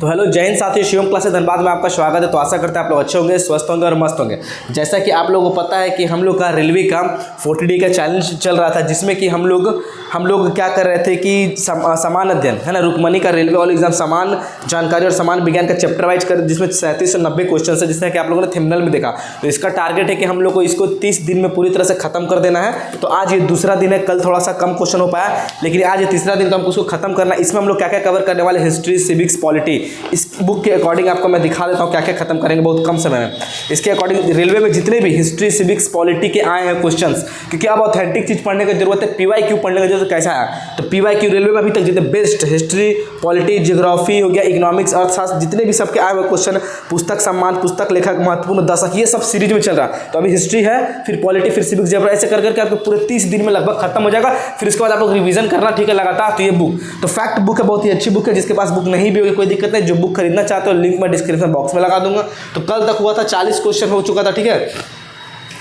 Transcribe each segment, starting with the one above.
तो हेलो जय हिंद साथियों, शिवम क्लासेस धनबाद में आपका स्वागत है। तो आशा करते हैं आप लोग अच्छे होंगे, स्वस्थ होंगे और मस्त होंगे। जैसा कि आप लोगों को पता है कि हम लोग का रेलवे का 40 डे का चैलेंज चल रहा था, जिसमें कि हम लोग क्या कर रहे थे कि समान अध्ययन है ना, रुकमनी का रेलवे वाला एग्जाम समान जानकारी और समान विज्ञान का चैप्टर वाइज कर, जिसमें 37 से 90 क्वेश्चन है, जिसमें कि आप लोगों ने थंबनेल में देखा। तो इसका टारगेट है कि हम लोग को इसको 30 दिन में पूरी तरह से खत्म कर देना है। तो आज ये दूसरा दिन है, कल थोड़ा सा कम क्वेश्चन हो पाया, लेकिन आज ये तीसरा दिन तो हमको उसको खत्म करना है। इसमें हम लोग क्या क्या कवर करने वाले, हिस्ट्री, सिविक्स, पॉलिटी, इस बुक के अकॉर्डिंग आपको मैं दिखा देता हूँ क्या क्या खत्म करेंगे बहुत कम समय में। इसके अकॉर्डिंग रेलवे में जितने भी हिस्ट्री, सिविक्स, पॉलिटी के आए हैं क्वेश्चंस, क्योंकि अब ऑथेंटिक चीज़ पढ़ने की जरूरत है। PYQ पढ़ने की जरूरत कैसा है, तो PYQ रेलवे में अभी तक जितने बेस्ट हिस्ट्री, पॉलिटी, जियोग्राफी हो गया, इकोनॉमिक्स, अर्थशास्त्र, जितने भी सबके आए हुए क्वेश्चन, पुस्तक सम्मान, पुस्तक लेखक, महत्वपूर्ण दशक, ये सब सीरीज में चल रहा है। तो अभी हिस्ट्री है, फिर पॉलिटी, फिर सिविक्स, जब ऐसे कर करके आपको पूरे 30 दिन में लगभग खत्म हो जाएगा। फिर उसके बाद आप लोग रिवीजन करना, ठीक है, लगातार। तो ये बुक तो फैक्ट बुक है, बहुत ही अच्छी बुक है। जिसके पास बुक नहीं भी होगी कोई दिक्कत नहीं, जो बुक खरीदना चाहते हो लिंक मैं डिस्क्रिप्शन बॉक्स में लगा दूंगा। तो कल तक हुआ था 40 क्वेश्चन हो चुका था, ठीक है।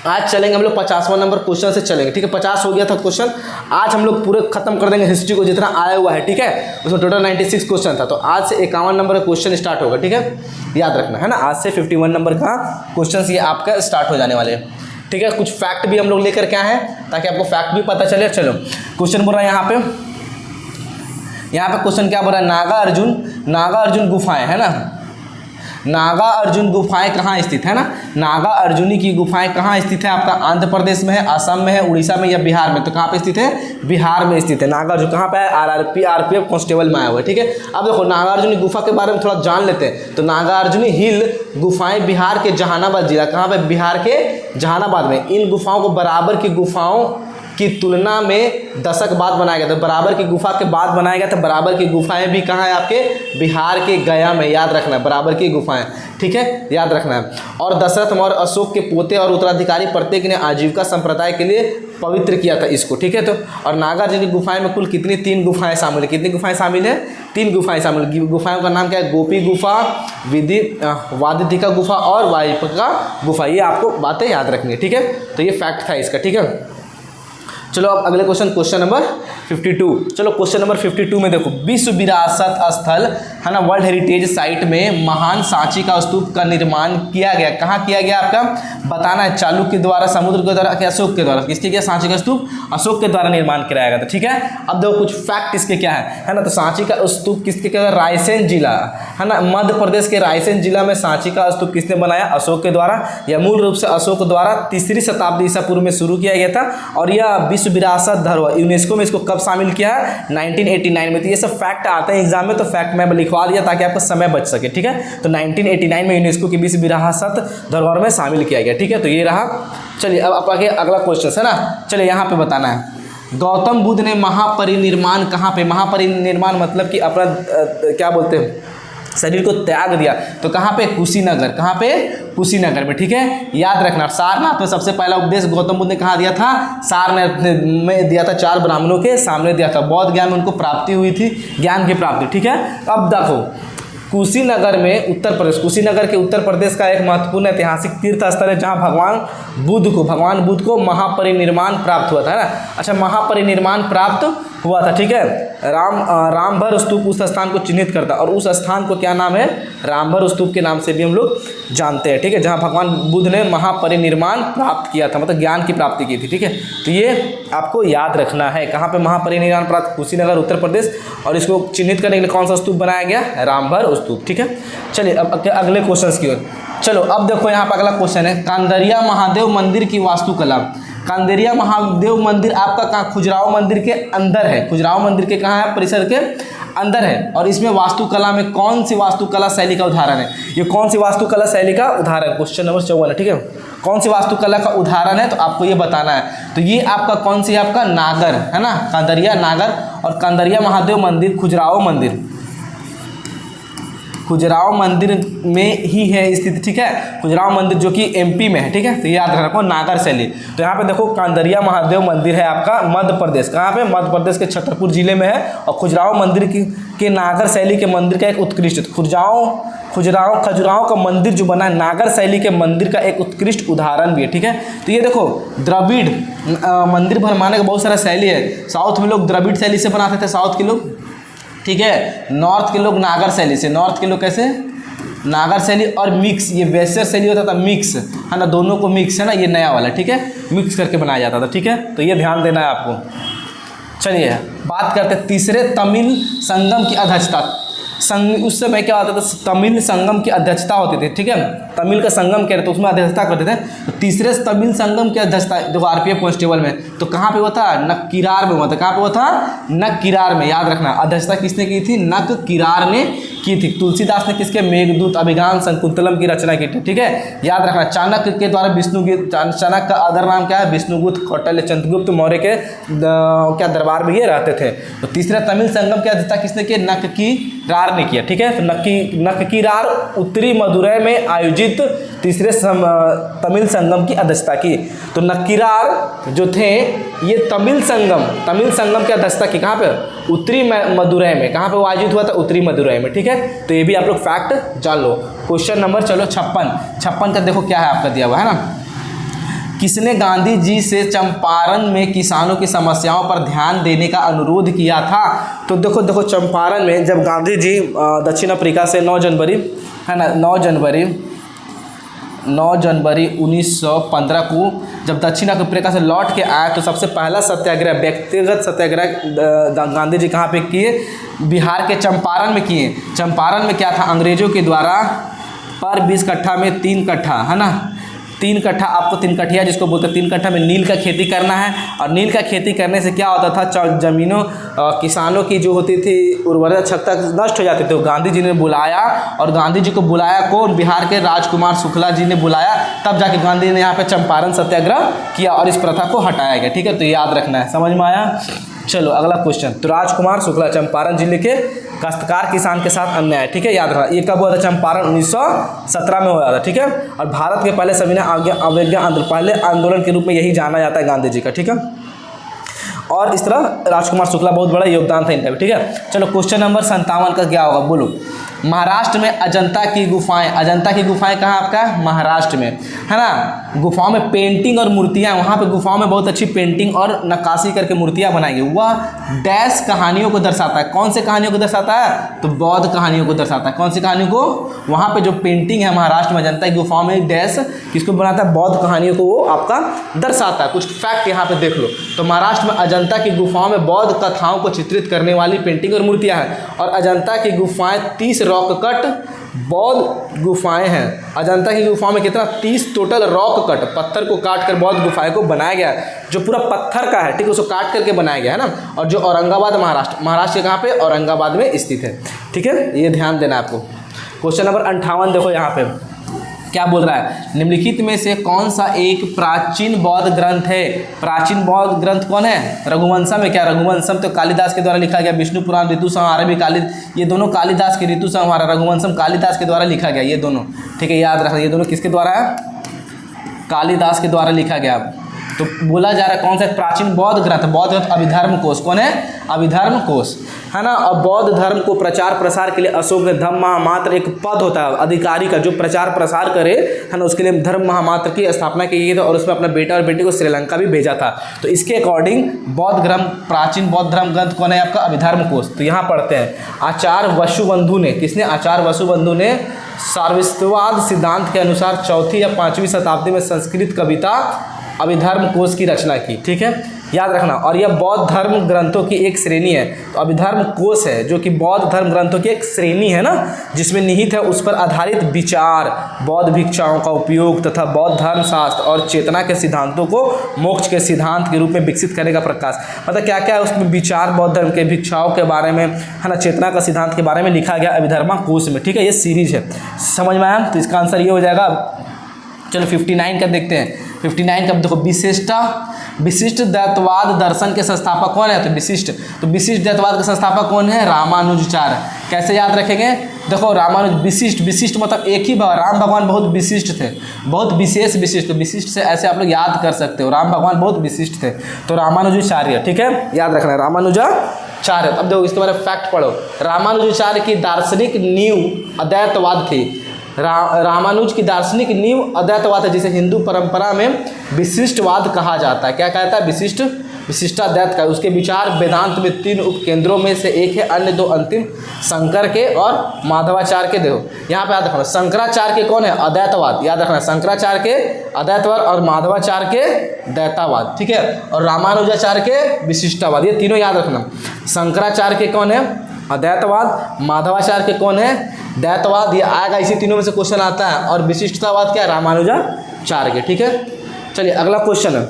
आज चलेंगे हम लोग 50वां नंबर क्वेश्चन से चलेंगे, ठीक है। 50 हो गया था क्वेश्चन, आज हम लोग पूरे खत्म कर देंगे हिस्ट्री को जितना आया हुआ है, ठीक है। उसमें टोटल 96 क्वेश्चन था, तो आज से 51 नंबर का क्वेश्चन स्टार्ट होगा, ठीक है, याद रखना है ना। आज से 51 नंबर का क्वेश्चन ये आपका स्टार्ट हो जाने वाले हैं, ठीक है। कुछ फैक्ट भी हम लोग लेकर के आए हैं ताकि आपको फैक्ट भी पता चले। चलो क्वेश्चन बोल रहा है यहाँ पे क्वेश्चन क्या बोल रहा है, नागा अर्जुन गुफाएं है ना, नागा अर्जुन गुफाएं कहाँ स्थित है ना। नागा अर्जुनी की गुफाएं कहाँ स्थित है, आपका आंध्र प्रदेश में है, असम में है, उड़ीसा में या बिहार में। तो कहाँ पे स्थित है, बिहार में स्थित है। नागा अर्जुन कहाँ पे है, RRPF कांस्टेबल में आया हुआ है, ठीक है। अब देखो नागा अर्जुनी गुफा के बारे में थोड़ा जान लेते हैं। तो नागा अर्जुनी हिल गुफाएं बिहार के जहानाबाद जिला, कहाँ पे, बिहार के जहानाबाद में। इन गुफाओं को बराबर की गुफाओं की तुलना में दशक बाद बनाया गया था। बराबर की गुफा के बाद बनाया गया था। बराबर की गुफाएं भी कहाँ है, आपके बिहार के गया में, याद रखना है, बराबर की गुफाएं, ठीक है, याद रखना है। और दशरथ मौर्य अशोक के पोते और उत्तराधिकारी प्रत्येक ने आजीविका संप्रदाय के लिए पवित्र किया था इसको, ठीक है। तो और नागार्जुन की गुफाएं में कुल कितनी, 3 गुफाएं शामिल है। कितनी गुफाएं शामिल है, 3 गुफाएं शामिल। गुफाओं का नाम क्या है, गोपी गुफा, वादितिका गुफा और वाइपका गुफा। ये आपको बातें याद रखनी है, ठीक है। तो ये फैक्ट था इसका, ठीक है। चलो अब अगले क्वेश्चन नंबर 52। चलो क्वेश्चन नंबर 52 में देखो, विश्व विरासत स्थल है ना, वर्ल्ड हेरिटेज साइट में महान सांची का स्तूप का निर्माण किया गया। कहाँ किया गया आपका बताना है, चालुक्य के द्वारा, समुद्र के द्वारा, अशोक के द्वारा। किसके क्या, सांची का स्तूप अशोक के द्वारा निर्माण कराया गया था, ठीक है। अब देखो कुछ फैक्ट इसके क्या है ना। तो सांची का स्तूप किसके क्या, रायसेन जिला है ना, मध्य प्रदेश के रायसेन जिला में सांची का स्तूप किसने बनाया, अशोक के द्वारा। यह मूल रूप से अशोक द्वारा 3री शताब्दी ईसा पूर्व में शुरू किया गया था। और यह विश्व विरासत धरोहर यूनेस्को में इसको कब शामिल किया है, 1989 में। तो ये सब फैक्ट आते हैं एग्जाम में, तो फैक्ट मैं लिखवा दिया ताकि आपका समय बच सके, ठीक है। तो 1989 में यूनेस्को की विश्व विरासत धरोहर में शामिल किया गया, ठीक है। तो ये रहा। चलिए अब आगे अगला क्वेश्चन है ना। चलिए यहाँ पे बताना है, गौतम बुद्ध ने महापरिनिर्वाण कहाँ पे, महापरिनिर्वाण मतलब कि अपना क्या बोलते हैं, शरीर को त्याग दिया। तो कहाँ पे, कुशीनगर। कहाँ पे, कुशीनगर में, ठीक है, याद रखना। सारनाथ में सबसे पहला उपदेश गौतम बुद्ध ने कहाँ दिया था, सारनाथ में दिया था, 4 ब्राह्मणों के सामने दिया था। बौद्ध ज्ञान में उनको प्राप्ति हुई थी, ज्ञान की प्राप्ति, ठीक है। अब देखो कुशीनगर में, उत्तर प्रदेश, कुशीनगर के उत्तर प्रदेश का एक महत्वपूर्ण ऐतिहासिक तीर्थ स्थल है, जहाँ भगवान बुद्ध को महापरिनिर्वाण प्राप्त हुआ था, है ना। अच्छा, महापरिनिर्वाण प्राप्त हुआ था, ठीक है। रामभर स्तूप उस स्थान को चिन्हित करता है, और उस स्थान को क्या नाम है, रामभर स्तूप के नाम से भी हम लोग जानते हैं, ठीक है। जहाँ भगवान बुद्ध ने महापरिनिर्वाण प्राप्त किया था, मतलब ज्ञान की प्राप्ति की थी, ठीक है। तो ये आपको याद रखना है, कहाँ पे महापरिनिर्वाण प्राप्त, कुशीनगर, उत्तर प्रदेश। और इसको चिन्हित करने के लिए कौन सा स्तूप बनाया गया, रामभर स्तूप, ठीक है। चलिए अब अगले क्वेश्चन की ओर। चलो अब देखो यहाँ पर अगला क्वेश्चन है, कांदरिया महादेव मंदिर की वास्तुकला। कांदरिया महादेव मंदिर आपका कहाँ, खुजराहो मंदिर के अंदर है। खुजराहो मंदिर के कहाँ है, परिसर के अंदर है। और इसमें वास्तुकला में कौन सी वास्तुकला शैली का उदाहरण है, ये कौन सी वास्तुकला शैली का उदाहरण, क्वेश्चन नंबर 54 है, ठीक है। कौन सी वास्तुकला का उदाहरण है, तो आपको ये बताना है। तो ये आपका कौन सी, आपका नागर है ना, कांदरिया नागर। और कांदरिया महादेव मंदिर खुजराहो मंदिर में ही है स्थित, ठीक है। खुजराहो मंदिर जो कि MP में है, ठीक है। तो याद रखो नागर शैली। तो यहाँ पे देखो कांदरिया महादेव मंदिर है आपका मध्य प्रदेश, कहाँ पे, मध्य प्रदेश के छतरपुर जिले में है। और खुजराहो मंदिर के नागर शैली के मंदिर का एक उत्कृष्ट, खजुराहो का मंदिर जो बना है नागर शैली के मंदिर का एक उत्कृष्ट उदाहरण भी है, ठीक है। तो ये देखो द्रविड़ मंदिर बनवाने का बहुत सारा शैली है। साउथ में लोग द्रविड़ शैली से बनाते थे, साउथ के लोग ठीक है। नॉर्थ के लोग नागर शैली से, नॉर्थ के लोग कैसे नागर शैली, और मिक्स, ये वैश्य शैली होता था मिक्स, है ना, दोनों को मिक्स, है ना, ये नया वाला, ठीक है, मिक्स करके बनाया जाता था, ठीक है, तो ये ध्यान देना है आपको। चलिए बात करते हैं तीसरे तमिल संगम की अध्यक्षता। उस समय क्या होता था, तमिल संगम की अध्यक्षता होती थी, ठीक है, तमिल का संगम कह रहे तो उसमें अध्यक्षता करते थे। तो तीसरे तमिल संगम की अध्यक्षता देखो आरपीएफ कांस्टेबल में, तो कहाँ पे हुआ था, नक्किरार में हुआ था। कहाँ पे हुआ था, नक्किरार में, याद रखना। अध्यक्षता किसने की थी, नक्किरार ने की थी। तुलसीदास ने किसके, मेघदूत, अभिज्ञान शकुंतलम की रचना की थी, ठीक है, याद रखना। चाणक्य के द्वारा विष्णुगुप्त, चाणक्य का अदर नाम क्या है, विष्णुगुप्त, कौटिल्य, चंद्रगुप्त मौर्य के क्या दरबार में ये रहते थे। तो तीसरा तमिल संगम की अध्यक्षता किसने की, नक्किरार ने किया, ठीक है। तो नक्किरार उत्तरी मदुरै में आयोजित तीसरे तमिल संगम की अध्यक्षता की। तो नक्किरार जो थे ये तमिल संगम की अध्यक्षता की, कहाँ पे, उत्तरी मदुरै में। कहाँ पे आयोजित हुआ था, उत्तरी मदुरै में, ठीक है। तो ये भी आप लोग फैक्ट जान लो। क्वेश्चन नंबर चलो 56 का देखो क्या है आपका दिया हुआ है ना। किसने गांधी जी से चंपारण में किसानों की समस्याओं पर ध्यान देने का अनुरोध किया था। तो देखो चंपारण में जब गांधी जी दक्षिण अफ्रीका से 9 जनवरी है ना, 9 जनवरी 1915 को जब दक्षिण अफ्रीका से लौट के आए तो सबसे पहला सत्याग्रह, व्यक्तिगत सत्याग्रह गांधी जी कहाँ पे किए, बिहार के चंपारण में किए। चंपारण में क्या था, अंग्रेजों के द्वारा पर 20 कट्ठा में 3 कट्ठा, है ना, 3 कट्ठा, आपको 3 कट्ठिया जिसको बोलते हैं, 3 कट्ठा में नील का खेती करना है। और नील का खेती करने से क्या होता था, जमीनों किसानों की जो होती थी उर्वरता क्षमता नष्ट हो जाती थी। तो गांधी जी ने बुलाया, और गांधी जी को बुलाया कौन, बिहार के राजकुमार शुक्ला जी ने बुलाया, तब जाके गांधी जी ने यहाँ पे चंपारण सत्याग्रह किया और इस प्रथा को हटाया गया, ठीक है। तो याद रखना है, समझ में आया। चलो अगला क्वेश्चन। तो राजकुमार शुक्ला चंपारण जिले के काश्तकार किसान के साथ अन्याय, ठीक है, याद रखना। ये कब हुआ था, चंपारण 1917 में हुआ था, ठीक है। और भारत के पहले सविनय अवज्ञा आंदोलन, पहले आंदोलन के रूप में यही जाना जाता है गांधी जी का, ठीक है। और इस तरह राजकुमार शुक्ला बहुत बड़ा योगदान था इनका भी, ठीक है। चलो क्वेश्चन नंबर 57 का क्या होगा, बोलो। महाराष्ट्र में अजंता की गुफाएं, अजंता की गुफाएं कहाँ आपका, महाराष्ट्र में, है ना। गुफाओं में पेंटिंग और मूर्तियाँ, वहाँ पे गुफाओं में बहुत अच्छी पेंटिंग और नक्काशी करके मूर्तियाँ बनाई गई। वह डैश कहानियों को दर्शाता है। कौन से कहानियों को दर्शाता है, तो बौद्ध कहानियों को दर्शाता है। कौन सी कहानियों को, वहाँ पे जो पेंटिंग है महाराष्ट्र में अजंता की गुफाओं में, डैश किसको बनाता है, बौद्ध कहानियों को वो आपका दर्शाता है। कुछ फैक्ट यहाँ पे देख लो। तो महाराष्ट्र में अजंता की गुफाओं में बौद्ध कथाओं को चित्रित करने वाली पेंटिंग और मूर्तियाँ हैं। और अजंता की गुफाएं 30 रॉक कट बौद्ध गुफाएं हैं। अजंता की गुफाओं में कितना, 30 टोटल रॉक कट, पत्थर को काट कर बौद्ध गुफाएं को बनाया गया है, जो पूरा पत्थर का है, ठीक है, उसको काट करके बनाया गया है ना। और जो औरंगाबाद महाराष्ट्र के कहाँ पे, औरंगाबाद में स्थित है, ठीक है, ये ध्यान देना आपको। क्वेश्चन नंबर 58 देखो यहाँ पे क्या बोल रहा है, निम्नलिखित में से कौन सा एक प्राचीन बौद्ध ग्रंथ है। प्राचीन बौद्ध ग्रंथ कौन है, रघुवंशम है। क्या रघुवंशम तो कालिदास के द्वारा लिखा गया, विष्णु पुराण, ऋतु संहार भी ये दोनों कालिदास के, ऋतु संहार, रघुवंशम कालिदास के द्वारा लिखा गया, ये दोनों, ठीक है, याद रखना। ये दोनों किसके द्वारा है, कालिदास के द्वारा लिखा गया। तो बोला जा रहा है कौन सा प्राचीन बौद्ध ग्रंथ, बौद्ध ग्रंथ अभिधर्म कोश, कौन है, अभिधर्म कोश, है ना। और बौद्ध धर्म को प्रचार प्रसार के लिए अशोक ने धर्म महामात्र, एक पद होता है अधिकारी का जो प्रचार प्रसार करे, है ना, उसके लिए धर्म महामात्र की स्थापना की गई थी। और उसमें अपना बेटा और बेटी को श्रीलंका भी भेजा था। तो इसके अकॉर्डिंग बौद्ध ग्रंथ, प्राचीन बौद्ध धर्म ग्रंथ कौन है आपका, अभिधर्म कोश। तो यहाँ पढ़ते हैं, आचार्य वसुबंधु ने, किसने, आचार्य वसुबंधु ने सार्वस्त्यवाद सिद्धांत के अनुसार 4वीं या 5वीं शताब्दी में संस्कृत कविता अभिधर्म कोश की रचना की, ठीक है, याद रखना। और यह बौद्ध धर्म ग्रंथों की एक श्रेणी है। तो अभिधर्म कोश है जो कि बौद्ध धर्म ग्रंथों की एक श्रेणी है ना, जिसमें निहित है उस पर आधारित विचार, बौद्ध भिक्षाओं का उपयोग तथा बौद्ध धर्म शास्त्र और चेतना के सिद्धांतों को मोक्ष के सिद्धांत के रूप में विकसित करने का प्रकाश। मतलब क्या क्या है उसमें विचार, बौद्ध धर्म के भिक्षाओं के बारे में, है ना, चेतना का सिद्धांत के बारे में लिखा गया अभिधर्म कोश में, ठीक है, ये सीरीज है, समझ में आया। तो इसका आंसर ये हो जाएगा। चलो 59 का देखते हैं। 59 का देखो, विशिष्ट द्वैतवाद दर्शन के संस्थापक कौन है, तो विशिष्ट द्वैतवाद के संस्थापक कौन है, रामानुजाचार्य। कैसे याद रखेंगे, देखो विशिष्ट मतलब एक ही भगवान, राम भगवान बहुत विशिष्ट थे, बहुत विशेष विशिष्ट, तो विशिष्ट से ऐसे आप लोग याद कर सकते हो, राम भगवान बहुत विशिष्ट थे, तो रामानुजाचार्य, ठीक है, याद रखना है रामानुजाचार्य। अब देखो इसके बारे में फैक्ट पढ़ो। रामानुजाचार्य की दार्शनिक नींव अद्वैतवाद थी। रामानुज की दार्शनिक नींव अद्वैतवाद है, जिसे हिंदू परंपरा में विशिष्टवाद कहा जाता है। क्या कहता है, विशिष्टाद्वैत का। उसके विचार वेदांत में 3 उपकेंद्रों में से एक है, अन्य 2 अंतिम शंकर के और माधवाचार्य के। देखो यहाँ पे याद रखना, शंकराचार्य के कौन है? अद्वैतवाद। याद रखना, शंकराचार्य के अद्वैतवाद और माधवाचार्य के द्वैतावाद, ठीक है। और रामानुजाचार्य के विशिष्टावाद, ये तीनों याद रखना। शंकराचार्य के कौन है? अद्वैतवाद। माधवाचार्य के कौन है? द्वैतवाद। ये आएगा, इसी तीनों में से क्वेश्चन आता है। और विशिष्टतावाद क्या है? रामानुजाचार्य के, ठीक है। चलिए अगला क्वेश्चन है।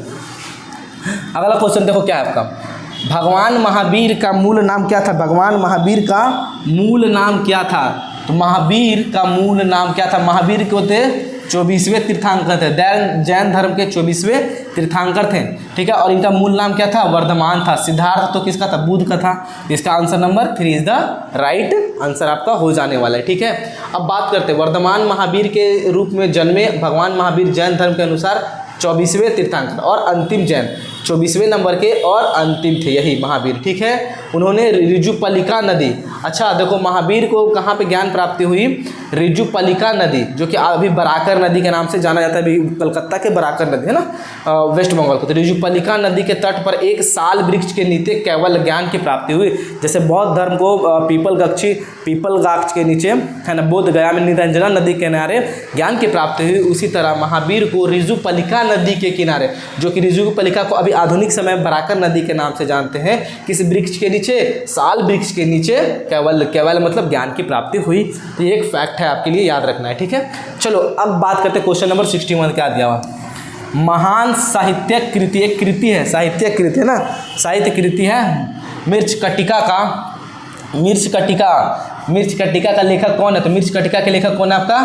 अगला क्वेश्चन देखो क्या है आपका, भगवान महावीर का मूल नाम क्या था? भगवान महावीर का मूल नाम क्या था? तो महावीर का मूल नाम क्या था? महावीर को थे 24वें तीर्थंकर थे, जैन धर्म के 24वें तीर्थंकर थे, ठीक है। और इनका मूल नाम क्या था? वर्धमान था। सिद्धार्थ तो किसका था? बुद्ध का था। इसका answer number 3 is the right answer आपका हो जाने वाला है, ठीक है। अब बात करते हैं वर्धमान महावीर के रूप में जन्मे भगवान महावीर जैन धर्म के अनुसार 24वें तीर्थंकर और अंतिम जैन, 24वें नंबर के और अंतिम थे यही महावीर, ठीक है। उन्होंने ऋजुपलिका नदी, अच्छा देखो महावीर को कहाँ पे ज्ञान प्राप्ति हुई? ऋजुपलिका नदी, जो कि अभी बराकर नदी के नाम से जाना जाता है, अभी कलकत्ता के बराकर नदी है ना, वेस्ट बंगाल को। तो ऋजुपलिका नदी के तट पर एक साल वृक्ष के नीचे केवल ज्ञान की प्राप्ति हुई। जैसे बौद्ध धर्म को पीपल गाछ के नीचे है ना, बोध गया में निरंजना नदी के किनारे ज्ञान की प्राप्ति हुई, उसी तरह महावीर को ऋजुपलिका नदी के किनारे, जो कि ऋजुपलिका को अभी आधुनिक समय बराकर नदी के नाम से जानते हैं, किस वृक्ष के नीचे? साल वृक्ष के नीचे केवल मतलब ज्ञान की प्राप्ति हुई। तो ये एक फैक्ट है, आपके लिए याद रखना है, ठीक है। चलो अब बात करते हैं क्वेश्चन नंबर 61 क्या दिया हुआ। महान साहित्यिक कृति, एक कृति है, साहित्यिक कृति है ना, साहित्य कृति है मृच्छकटिका का। मृच्छकटिका का लेखक कौन है? तो मृच्छकटिका के लेखक कौन है आपका?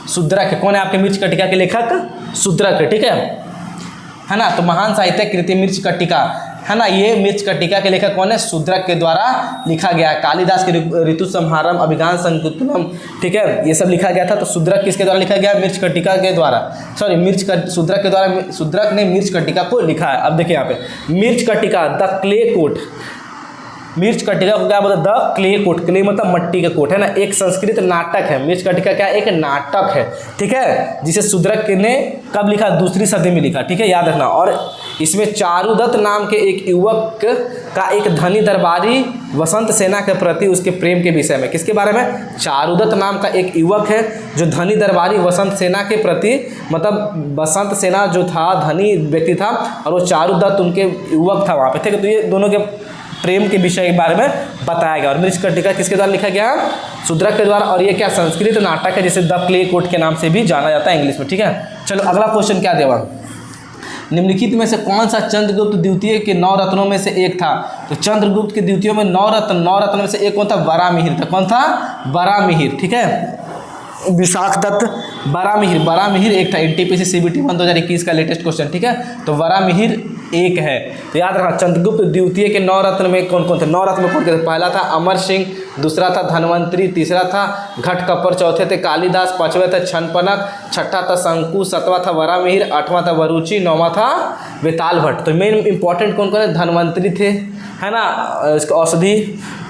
शूद्रक है। कौन है आपके मृच्छकटिका के लेखक? शूद्रक है, ठीक है ना। तो महान साहित्यिक कृति मृच्छकटिका है ना, ये मृच्छकटिका के लेखक कौन है? शूद्रक के द्वारा लिखा गया। कालिदास के ऋतु संहारम, अभिज्ञान संकुलम, ठीक है, ये सब लिखा गया था। तो शूद्रक किसके द्वारा लिखा गया? मृच्छकटिका के द्वारा, सॉरी शूद्रक के द्वारा, शूद्रक ने मृच्छकटिका को लिखा है। अब देखिए यहाँ पे Mrichchhakatika the clay cart, Mrichchhakatika को क्या बोलते हैं? द क्ले कोट, क्ले मतलब मट्टी का कोट है ना, एक संस्कृत नाटक है। मृच्छकटिका क्या? एक नाटक है, ठीक है, जिसे शूद्रक ने कब लिखा? 2री सदी में लिखा, ठीक है, याद रखना। और इसमें चारुदत्त नाम के एक युवक का एक धनी दरबारी वसंत सेना के प्रति उसके प्रेम के विषय में, किसके बारे में? चारुदत्त नाम का एक युवक है जो धनी दरबारी वसंत सेना के प्रति, मतलब वसंत सेना जो था धनी व्यक्ति था और वो चारुदत्त उनके युवक था वहाँ पे, ठीक है। तो ये दोनों के प्रेम के विषय के बारे में बताया गया। और मृच्छकटिका किसके द्वारा लिखा गया? शूद्रक के द्वारा। और ये क्या? संस्कृत नाटक है, जिसे द क्ले कोट के नाम से भी जाना जाता है इंग्लिश में, ठीक है। चलो अगला क्वेश्चन क्या देवा, निम्नलिखित में से कौन सा चंद्रगुप्त द्वितीय के 9 रत्नों में से एक था? तो चंद्रगुप्त के द्वितीय में 9 रत्न में से एक कौन था? बरामिहिर था। कौन था? बरामिहिर, ठीक है। विशाखदत्त, बरामिहिर एक था। NTPC CBT 1 2021 का लेटेस्ट क्वेश्चन, ठीक है। तो बरामिहिर एक है। तो याद रखना चंद्रगुप्त द्वितीय के 9 रत्न में कौन कौन थे? 9 रत्न में कौन थे? पहला था अमर सिंह, दूसरा था धनवंतरी, तीसरा था घटकपर, चौथे थे कालिदास, पांचवा था छनपनक, छठा था शंकु, सातवां था वरामिहिर, आठवां था वरुचि, नौवां था वेताल भट्ट। तो मेन इंपॉर्टेंट कौन कौन है? धनवंतरी थे, है ना, इसका औषधि,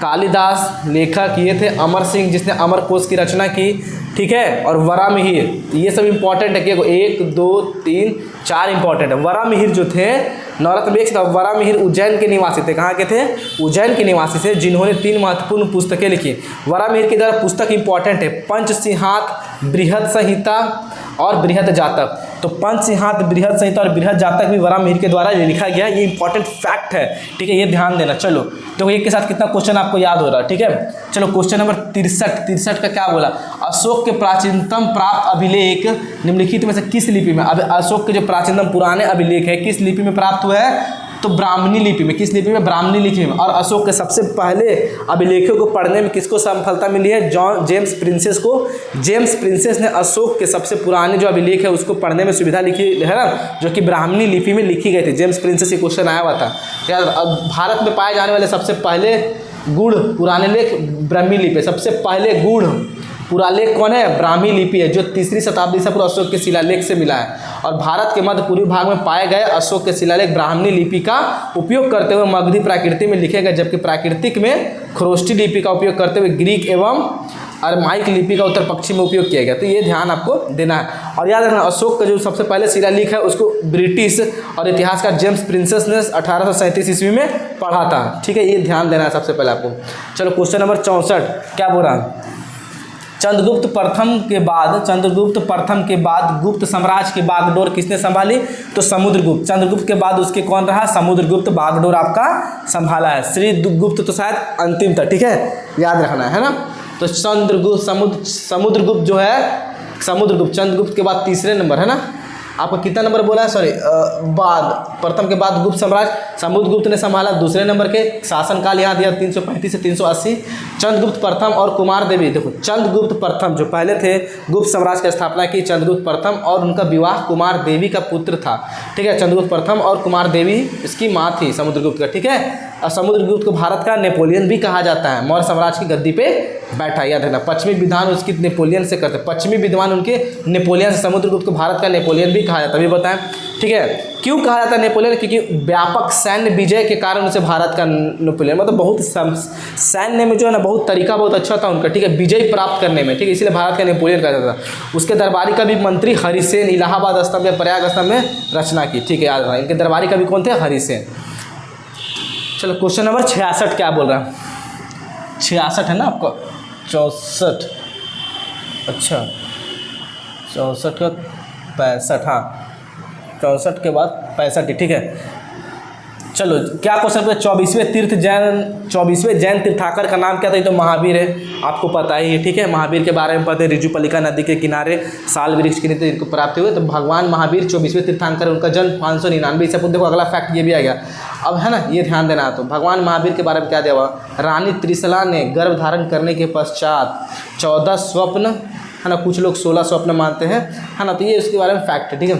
कालिदास लेखक ये थे, अमर सिंह जिसने अमर कोश की रचना की, ठीक है, और वरामिहिर, ये सब इंपॉर्टेंट है कि 1 2 3 4 इंपॉर्टेंट है। वरामिहिर जो थे नवरत्न में था। वरामिहिर उज्जैन के निवासी थे। कहाँ के थे? उज्जैन के निवासी थे, जिन्होंने 3 महत्वपूर्ण पुस्तकें लिखी। वरामिहिर की द्वारा पुस्तक इंपॉर्टेंट है, पंचसिंहात, बृहद संहिता और बृहद जातक। तो पंचसिंहात, बृहद संहिता और बृहद जातक भी वरामिहिर के द्वारा लिखा गया। ये इंपॉर्टेंट फैक्ट है, ठीक है, ये ध्यान देना। चलो तो एक के साथ कितना क्वेश्चन आपको याद हो रहा है, ठीक है। चलो क्वेश्चन नंबर 63 का क्या बोला? अशोक के प्राचीनतम प्राप्त अभिलेख निम्नलिखित में से किस लिपि में? अब अशोक के जो प्राचीनतम पुराने अभिलेख है किस लिपि में प्राप्त हुआ है? तो ब्राह्मणी लिपि में। किस लिपि में? ब्राह्मणी लिपि में। और अशोक के सबसे पहले अभिलेखों को पढ़ने में किसको सफलता मिली है? जेम्स प्रिंसेस को। जेम्स प्रिंसेस ने अशोक के सबसे पुराने जो अभिलेख है उसको पढ़ने में सुविधा लिखी है ना, जो कि ब्राह्मणी लिपि में लिखी गई थी। जेम्स प्रिंसेस ये क्वेश्चन आया हुआ था। क्या भारत में पाए जाने वाले सबसे पहले गुड़ पुराने लेख ब्राह्मी लिपि, सबसे पहले गुड़ पुरालेख कौन है? ब्राह्मी लिपि है, जो 3री शताब्दी से पूरा अशोक के शिलालेख से मिला है। और भारत के मध्य पूर्वी भाग में पाए गए अशोक के शिलालेख ब्राह्मणी लिपि का उपयोग करते हुए मगधी प्राकृति में लिखे गए, जबकि प्राकृतिक में खरोष्ठी लिपि का उपयोग करते हुए ग्रीक एवं अरमाइक लिपि का उत्तर पश्चिम में उपयोग किया गया। तो ये ध्यान आपको देना है। और याद रखना अशोक का जो सबसे पहले शिलालेख है उसको ब्रिटिश और इतिहासकार जेम्स प्रिंसेस ने 1837 ईस्वी में पढ़ा था। ठीक है, ये ध्यान देना है सबसे पहले आपको। चलो क्वेश्चन नंबर 64 क्या बोल रहा है? चंद्रगुप्त प्रथम के बाद गुप्त साम्राज्य की बागडोर किसने संभाली? तो समुद्रगुप्त। चंद्रगुप्त के बाद उसके कौन रहा? समुद्रगुप्त बागडोर आपका संभाला है। श्रीगुप्त तो शायद अंतिम था। ठीक है, याद रखना है ना। तो समुद्रगुप्त जो है, समुद्रगुप्त चंद्रगुप्त के बाद तीसरे नंबर है ना। आपको कितना नंबर बोला है? सॉरी, बाद प्रथम के बाद गुप्त साम्राज्य समुद्रगुप्त ने संभाला। दूसरे नंबर के शासनकाल यहाँ दिया 335 से 380। चंद्रगुप्त प्रथम और कुमार देवी, देखो चंद्रगुप्त प्रथम जो पहले थे गुप्त साम्राज्य की स्थापना की चंद्रगुप्त प्रथम, और उनका विवाह कुमार देवी का पुत्र था। ठीक है, चंद्रगुप्त प्रथम और कुमार देवी इसकी माँ थी समुद्रगुप्त का। ठीक है, और समुद्रगुप्त को भारत का नेपोलियन भी कहा जाता है। मौर्य साम्राज्य की गद्दी पे बैठा, याद रखना। पश्चिमी विद्वान उसकी नेपोलियन से करते, पश्चिमी विद्वान उनके नेपोलियन से, समुद्रगुप्त को भारत का नेपोलियन भी कहा जाता है। अभी बताएं, ठीक है, क्यों कहा जाता है नेपोलियन? क्योंकि व्यापक सैन्य विजय के कारण उसे भारत का नेपोलियन, मतलब बहुत सैन्य में जो है ना बहुत तरीका बहुत अच्छा था उनका। ठीक है, विजय प्राप्त करने में। ठीक है, इसलिए भारत का नेपोलियन कहा जाता था। उसके दरबारी कवि मंत्री हरिसेन इलाहाबाद स्तंभ या प्रयाग स्तंभ में रचना की। ठीक है, याद रखना। इनके दरबारी कवि कौन थे? हरिसेन। चलो क्वेश्चन नंबर 66 क्या बोल रहा है? 66 है ना आपका? 64, अच्छा 64 का 65, हाँ 64 के बाद 65। ठीक है, चलो क्या क्वेश्चन पे? 24वें जैन तीर्थाकर का नाम क्या था? ये तो महावीर है, आपको पता ही है। ठीक है, महावीर के बारे में पता है। ऋजुपलिका नदी के किनारे साल वृक्ष के नीचे इनको प्राप्त हुए। तो भगवान महावीर 24वें तीर्थांकर, उनका जन्म 599 ईसा पूर्व। देखो अगला फैक्ट ये भी आ गया अब, है ना, ये ध्यान देना। तो भगवान महावीर के बारे में क्या दिया हुआ? रानी त्रिशला ने गर्भ धारण करने के पश्चात 14 स्वप्न, है ना, कुछ लोग 16 स्वप्न मानते हैं, है ना। तो ये उसके बारे में फैक्ट है। ठीक है,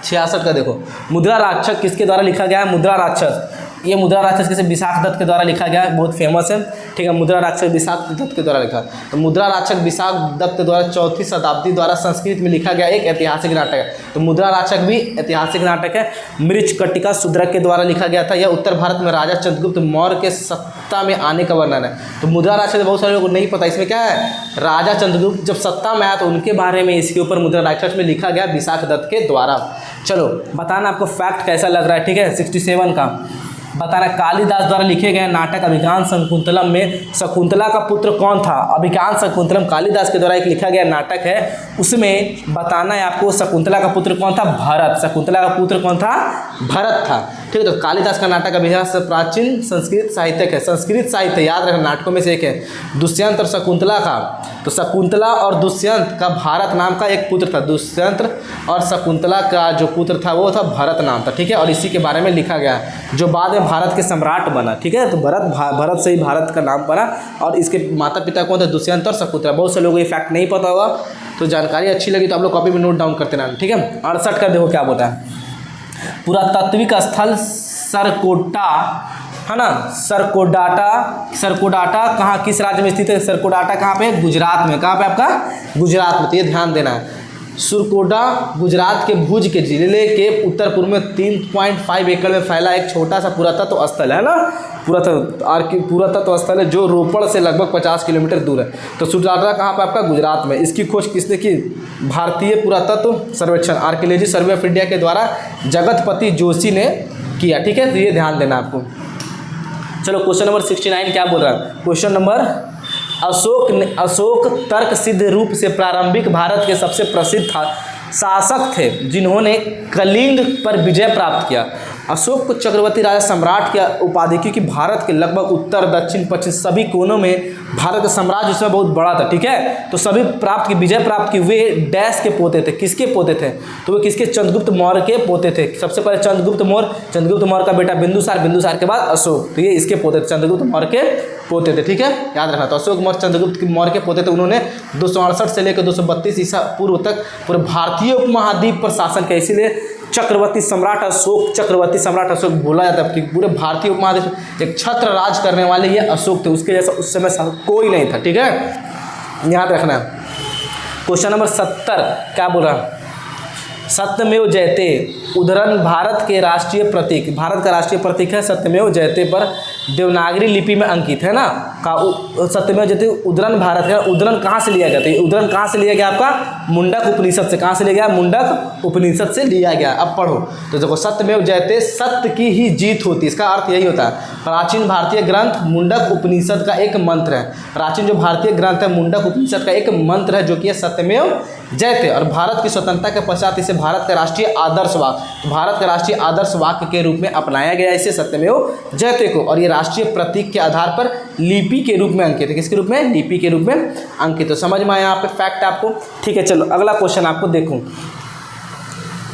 66 का देखो, मुद्रा राक्षस किसके द्वारा लिखा गया है? मुद्रा राक्षस, ये मुद्रा राक्षस किसे? विशाख दत्त के द्वारा लिखा गया है, बहुत फेमस है। ठीक है, मुद्रा राक्षस विशाख दत्त के द्वारा लिखा। तो मुद्रा राक्षस विशाख दत्त द्वारा 4वीं शताब्दी द्वारा संस्कृत में लिखा गया एक ऐतिहासिक नाटक है। तो मुद्रा राक्षस भी ऐतिहासिक नाटक है। मृच्छकटिका शूद्रक के द्वारा लिखा गया था। यह उत्तर भारत में राजा चंद्रगुप्त मौर्य के सत्ता में आने का वर्णन है। तो मुद्रा राक्षस बहुत सारे लोगों को नहीं पता, इसमें क्या है? राजा चंद्रगुप्त जब सत्ता में आया तो उनके बारे में इसके ऊपर मुद्रा राक्षस में लिखा गया विशाख दत्त के द्वारा। चलो बताना आपको फैक्ट कैसा लग रहा है। ठीक है, 67 का बताना। कालिदास द्वारा लिखे गए नाटक अभिज्ञान शकुंतलम में शकुंतला का पुत्र कौन था? अभिज्ञान शकुंतलम कालिदास के द्वारा एक लिखा गया नाटक है, उसमें बताना है आपको शकुंतला का पुत्र कौन था? भरत। शकुंतला का पुत्र कौन था? भरत था। ठीक है, तो कालिदास का नाटक अभिज्ञान प्राचीन संस्कृत साहित्यक है। संस्कृत साहित्य याद रखना, नाटकों में से एक है। दुष्यंत और शकुंतला का, तो शकुंतला और दुष्यंत का भारत नाम का एक पुत्र था। दुष्यंत और शकुंतला का जो पुत्र था वो था भरत नाम था। ठीक है, और इसी के बारे में लिखा गया है, जो बाद में भारत के सम्राट बना। ठीक है, तो भरत से ही भारत का नाम पड़ा। और इसके माता पिता कौन थे? दुष्यंत और शकुंतला। बहुत से लोगों को ये फैक्ट नहीं पता होगा, तो जानकारी अच्छी लगी तो आप लोग कॉपी में नोट डाउन करते रहना। ठीक है, 68 का देखो क्या बोलता है। पुरातात्विक स्थल सरकोटा, है ना, सरकोडाटा कहाँ, किस राज्य में स्थित है? सरकोडाटा कहाँ पे? गुजरात में। कहाँ पे आपका? गुजरात में। तो ये ध्यान देना है। सुरकोटा गुजरात के भुज के जिले के उत्तर पूर्व में 3.5 एकड़ में फैला एक छोटा सा पुरातत्व स्थल है ना। पुरातत्व स्थल है जो रोपड़ से लगभग 50 किलोमीटर दूर है। तो सुरकोटा कहाँ पे? आपका गुजरात में। इसकी खोज किसने की? भारतीय पुरातत्व सर्वेक्षण आर्कियोलॉजी सर्वे ऑफ इंडिया के द्वारा जगतपति जोशी ने किया। ठीक है, तो ये ध्यान देना आपको। चलो क्वेश्चन नंबर 69 क्या बोल रहा है? क्वेश्चन नंबर अशोक तर्क सिद्ध रूप से प्रारंभिक भारत के सबसे प्रसिद्ध शासक थे जिन्होंने कलिंग पर विजय प्राप्त किया। अशोक को चक्रवर्ती राजा सम्राट की उपाधि, क्योंकि भारत के लगभग उत्तर दक्षिण पश्चिम सभी कोनों में भारत का साम्राज्य उसमें बहुत बड़ा था। ठीक है, तो सभी विजय प्राप्त की। वे डैश के पोते थे। किसके पोते थे? तो वे किसके? चंद्रगुप्त मौर्य के पोते थे। सबसे पहले चंद्रगुप्त मौर्य का बेटा बिंदुसार के बाद अशोक, तो ये इसके पोते थे, चंद्रगुप्त मौर्य के पोते थे। ठीक है, याद रखना। तो अशोक मौर्य चंद्रगुप्त मौर्य के पोते थे। उन्होंने 268 से लेकर 232 ईसा पूर्व तक पूरे भारतीय उपमहाद्वीप पर शासन किया। इसीलिए चक्रवर्ती सम्राट अशोक बोला जाता है कि पूरे भारतीय उपमहाद्वीप एक छत्र राज करने वाले ये अशोक थे। उसके जैसा उस समय कोई नहीं था। ठीक है, याद रखना। क्वेश्चन नंबर 70 क्या बोल रहा? सत्यमेव जयते उद्धरण भारत का राष्ट्रीय प्रतीक है। सत्यमेव जयते पर देवनागरी लिपि में अंकित है ना, का सत्यमेव जयते उद्धरण भारत का उद्धरण कहाँ से लिया गया? तो ये उद्धरण कहाँ से लिया गया आपका? मुंडक उपनिषद से। कहाँ से लिया गया? मुंडक उपनिषद से लिया गया। अब पढ़ो तो देखो, सत्यमेव जयते, सत्य की ही जीत होती है, इसका अर्थ यही होता है। प्राचीन भारतीय ग्रंथ मुंडक उपनिषद का एक मंत्र है। प्राचीन जो भारतीय ग्रंथ है मुंडक उपनिषद का एक मंत्र है जो कि है सत्यमेव जयते। और भारत की स्वतंत्रता के पश्चात इसे भारत का राष्ट्रीय आदर्श वाक्य, भारत का राष्ट्रीय आदर्श वाक्य के रूप में अपनाया गया इसे सत्यमेव जयते को। और ये राष्ट्रीय प्रतीक के आधार पर लिपि के रूप में अंकित है। किसके रूप में? लिपि के रूप में अंकित। तो समझ में आया यहाँ पे फैक्ट आपको? ठीक है, चलो अगला क्वेश्चन आपको देखूं।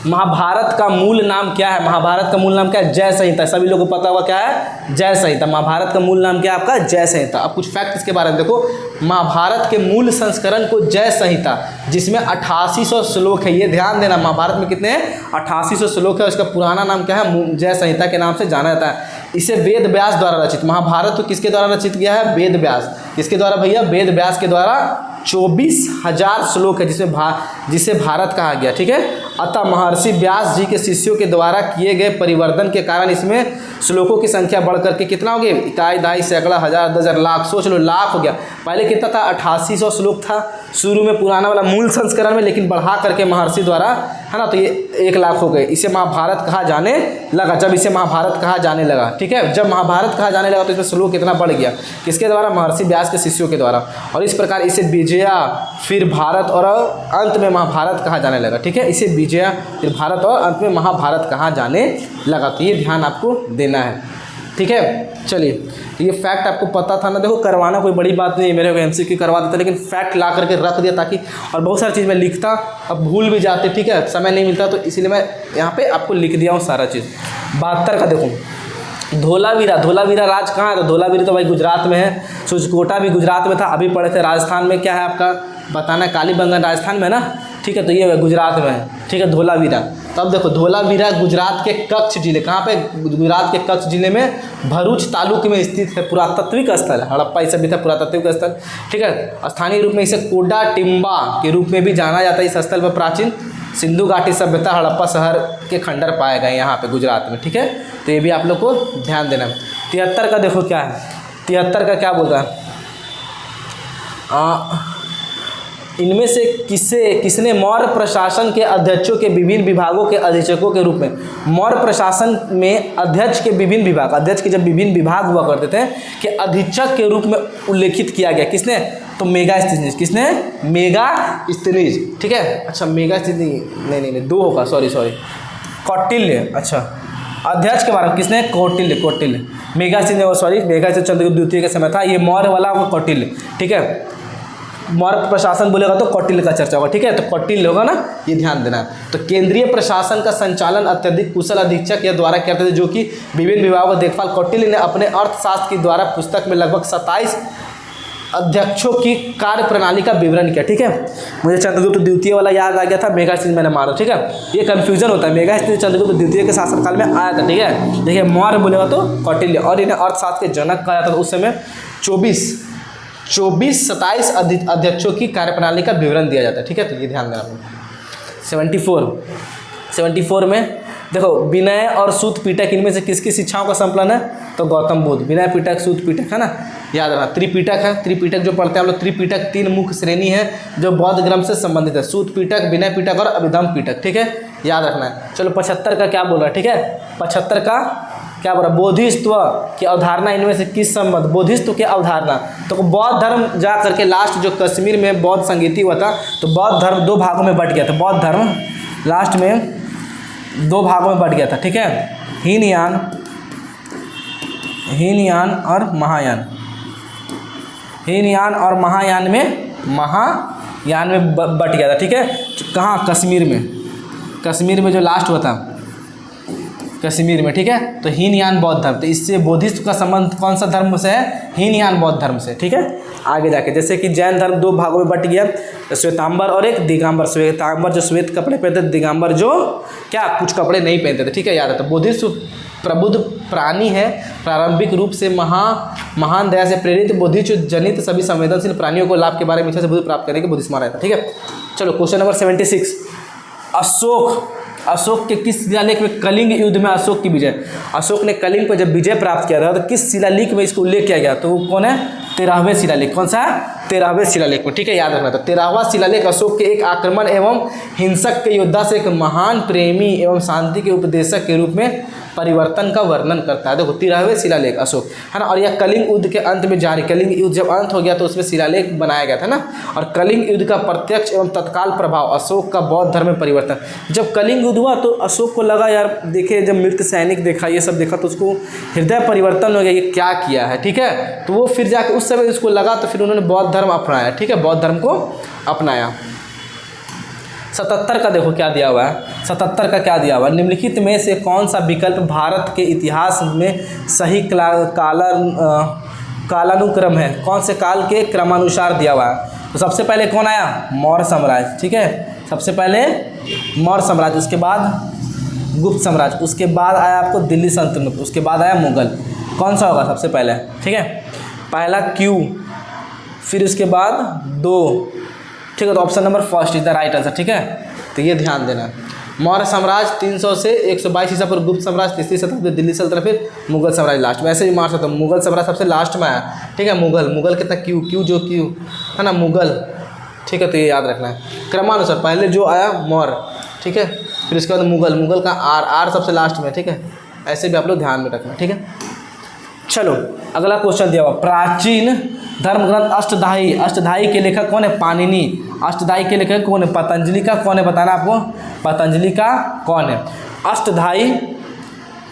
महाभारत का मूल नाम क्या है? महाभारत का मूल नाम क्या है? जय संहिता। सभी लोगों को पता होगा क्या है? जय संहिता। महाभारत का मूल नाम क्या है आपका? जय संहिता। अब कुछ फैक्ट इसके बारे में देखो। महाभारत के मूल संस्करण को जय संहिता, जिसमें 8800 श्लोक है, ये ध्यान देना। महाभारत में कितने हैं? 8800 श्लोक है। उसका पुराना नाम क्या है? जय संहिता के नाम से जाना जाता है। इसे वेद व्यास द्वारा रचित, महाभारत तो किसके द्वारा रचित किया है? वेद व्यास। किसके द्वारा भैया? वेद व्यास के द्वारा। 24,000 श्लोक है जिसे भारत कहा गया। ठीक है, अतः महर्षि व्यास जी के शिष्यों के द्वारा किए गए परिवर्तन के कारण इसमें श्लोकों की संख्या बढ़ करके कितना हो गया? इकाई, दहाई, सैकड़ा, हजार, 10,000, लाख। सोच लो, लाख हो गया। पहले कितना था? 8800 श्लोक था शुरू में पुराना वाला मूल संस्करण में, लेकिन बढ़ा करके महर्षि द्वारा, है ना, तो ये 1 लाख हो गए। इसे महाभारत कहा जाने लगा जब इसे महाभारत कहा जाने लगा। ठीक है, जब महाभारत कहा जाने लगा तो इसमें श्लोक कितना बढ़ गया? किसके द्वारा? महर्षि व्यास के शिष्यों के द्वारा। और इस प्रकार इसे विजया, फिर भारत और अंत में महाभारत कहा जाने लगा। ठीक है, इसे विजया, फिर भारत और अंत में महाभारत कहा जाने लगा। तो ये ध्यान आपको देना है। ठीक है, चलिए ये फैक्ट आपको पता था ना। देखो, करवाना कोई बड़ी बात नहीं है, मेरे को MCQ करवा देता, लेकिन फैक्ट ला करके रख दिया ताकि, और बहुत सारी चीज़ मैं लिखता, अब भूल भी जाते। ठीक है, समय नहीं मिलता, तो इसीलिए मैं यहाँ पे आपको लिख दिया हूँ सारा चीज़। 72 का देखो, धोलावीरा। धोलावीरा राज कहाँ है? तो धोलावीरा तो भाई गुजरात में है। सुचकोटा भी गुजरात में था। अभी पढ़े थे राजस्थान में, क्या है आपका बताना? कालीबंगन राजस्थान में ना। ठीक है, तो ये गुजरात में है। ठीक है, धोलावीरा। तो अब देखो, धोलावीरा गुजरात के कच्छ जिले, कहाँ पे? गुजरात के कच्छ जिले में भरूच तालुक में स्थित है। पुरातात्विक स्थल है, हड़प्पा ये सब भी था पुरातात्विक स्थल। ठीक है, स्थानीय रूप में इसे कोडा टिम्बा के रूप में भी जाना जाता है। इस स्थल पर प्राचीन सिंधु घाटी सभ्यता, हड़प्पा शहर के खंडर पाए गए यहाँ पे गुजरात में। ठीक है, तो ये भी आप लोग को ध्यान देना है। 73 का देखो क्या है? 73 का क्या बोल रहा है? इनमें से किसने मौर्य प्रशासन के अध्यक्षों के विभिन्न विभागों के अधीक्षकों के रूप में, मौर्य प्रशासन में अध्यक्ष के विभिन्न विभाग, अध्यक्ष के जब विभिन्न विभाग हुआ करते थे, कि अधीक्षक के रूप में उल्लेखित किया गया? किसने? तो मेगास्थनीज। किसने? मेगास्थनीज। ठीक है, अच्छा मेगास्थनीज नहीं 2 होगा, सॉरी कौटिल्य। अच्छा, अध्यक्ष के बारे में किसने? कौटिल्य। मेगास्थनीज, सॉरी मेगास्थनीज चंद्रगुप्त द्वितीय के समय था। ये मौर्य वाला कौटिल्य। ठीक है, मौर्य प्रशासन बोलेगा तो कौटिल्य का चर्चा होगा। ठीक है, तो कौटिल्य होगा ना, ये ध्यान देना। तो केंद्रीय प्रशासन का संचालन अत्यधिक कुशल अधीक्षक या द्वारा करते थे, जो कि विभिन्न विभागों का देखभाल। कौटिल्य ने अपने अर्थशास्त्र के द्वारा पुस्तक में लगभग 27 अध्यक्षों की कार्य प्रणाली का विवरण किया। ठीक है, मुझे चंद्रगुप्त द्वितीय वाला याद आ गया था, मेगास्थनीज मैंने मारा। ठीक है, ये कंफ्यूजन होता है। मेगास्थनीज चंद्रगुप्त द्वितीय के शासनकाल में आया था। ठीक है, देखिए मौर्य बोलेगा तो कौटिल्य। और इन्हें अर्थशास्त्र के जनक कहा जाता था उस समय। 27 अध्यक्षों की कार्यप्रणाली का विवरण दिया जाता है। ठीक है, तो ये ध्यान देना। 74 में देखो, विनय और सूत पीटक, इनमें से किसकी शिक्षाओं का संकलन है? तो गौतम बुद्ध। विनय पीटक, सूत पीटक, है ना, याद रखना। त्रिपीटक है, त्रिपीटक जो पढ़ते हैं हम लोग। त्रिपीटक 3 मुख्य श्रेणी है जो बौद्ध ग्रंथ से संबंधित है: सूत पीटक, विनय पीटक और अभिधम पीटक। ठीक है, याद रखना है। चलो 75 का क्या बोल रहा है? ठीक है, 75 का क्या बोला? बोधिसत्व की अवधारणा इनमें से किस संबंध? बोधिसत्व की अवधारणा। तो बौद्ध धर्म जा करके लास्ट जो कश्मीर में बौद्ध संगीति हुआ था, तो बौद्ध धर्म 2 भागों में बट गया था। बौद्ध धर्म लास्ट में 2 भागों में बट गया था। ठीक है, हीनयान और महायान। हीनयान और महायान में बट गया था। ठीक है, कहाँ? कश्मीर में जो लास्ट हुआ था कश्मीर में। ठीक है, तो हीनयान बौद्ध धर्म। तो इससे बोधिसत्व का संबंध कौन सा धर्म से है? हीनयान बौद्ध धर्म से। ठीक है, आगे जाके जैसे कि जैन धर्म 2 भागों में बट गया, श्वेतांबर और एक दिगंबर। श्वेतांबर जो श्वेत कपड़े पहनते थे, दिगंबर जो क्या कुछ कपड़े नहीं पहनते थे। ठीक है, याद है। तो बोधिसत्व प्रबुद्ध प्राणी है, प्रारंभिक रूप से महान दया से प्रेरित बोधिसत्व जनित सभी संवेदनशील प्राणियों को लाभ के बारे में इच्छा से बुद्धि प्राप्त करने के बुद्धिस्ट माना था। ठीक है, चलो क्वेश्चन नंबर 76। अशोक के किस शिलालेख में कलिंग युद्ध में अशोक की विजय, अशोक ने कलिंग पर जब विजय प्राप्त किया था तो किस शिलालेख में इसको उल्लेख किया गया, तो वो कौन है, 13वें शिलालेख। कौन सा है, 13वें शिलालेख में, ठीक है, याद रखना। तो 13वां शिलालेख अशोक के एक आक्रमण एवं हिंसक के योद्धा से एक महान प्रेमी एवं शांति के उपदेशक के रूप में परिवर्तन का वर्णन करता है। देखो 13वें शिलालेख अशोक, है ना। और यह कलिंग युद्ध के अंत में जारी, कलिंग युद्ध जब अंत हो गया तो उसमें शिलालेख बनाया गया था ना। और कलिंग युद्ध का प्रत्यक्ष एवं तत्काल प्रभाव अशोक का बौद्ध धर्म में परिवर्तन। जब कलिंग युद्ध हुआ तो अशोक को लगा यार, देखे जब मृत सैनिक देखा, ये सब देखा, तो उसको हृदय परिवर्तन हो गया, ये क्या किया है, ठीक है। तो वो फिर जाकर उस समय उसको लगा तो फिर उन्होंने बौद्ध धर्म अपनाया, ठीक है, बौद्ध धर्म को अपनाया। 77 का देखो क्या दिया हुआ है, 77 का क्या दिया हुआ है, निम्नलिखित में से कौन सा विकल्प भारत के इतिहास में सही कालानुक्रम है, कौन से काल के क्रमानुसार दिया हुआ है। तो सबसे पहले कौन आया, मौर्य साम्राज्य, ठीक है, सबसे पहले मौर्य साम्राज्य, उसके बाद गुप्त साम्राज्य, उसके बाद आया आपको दिल्ली सल्तनत, उसके बाद आया मुगल। कौन सा होगा सबसे पहले, ठीक है, पहला क्यू, फिर उसके बाद 2, ठीक है। तो option number first is the right answer, ठीक है। तो ये ध्यान देना, मौर्य साम्राज्य 300 से 122 ईसा पूर्व, गुप्त साम्राज्य 3वीं शताब्दी, दिल्ली सल्तनत, फिर मुगल साम्राज्य लास्ट में। ऐसे भी मार सकता हूँ, मुगल साम्राज्य सबसे लास्ट में आया, ठीक है। मुगल कितना क्यू, जो क्यू है ना, मुगल, ठीक है। तो ये याद रखना है क्रमानुसार, पहले जो आया मौर्य, ठीक है, फिर उसके बाद मुगल का आर सबसे लास्ट में, ठीक है। ऐसे भी आप लोग ध्यान में रखना, ठीक है। चलो अगला क्वेश्चन दिया हुआ, प्राचीन धर्म ग्रंथ अष्टधाई के लेखक कौन है, पाणिनि। अष्टधाई के लेखक कौन है, पतंजलि का कौन है, बताना आपको, पतंजलि का कौन है। अष्टधाई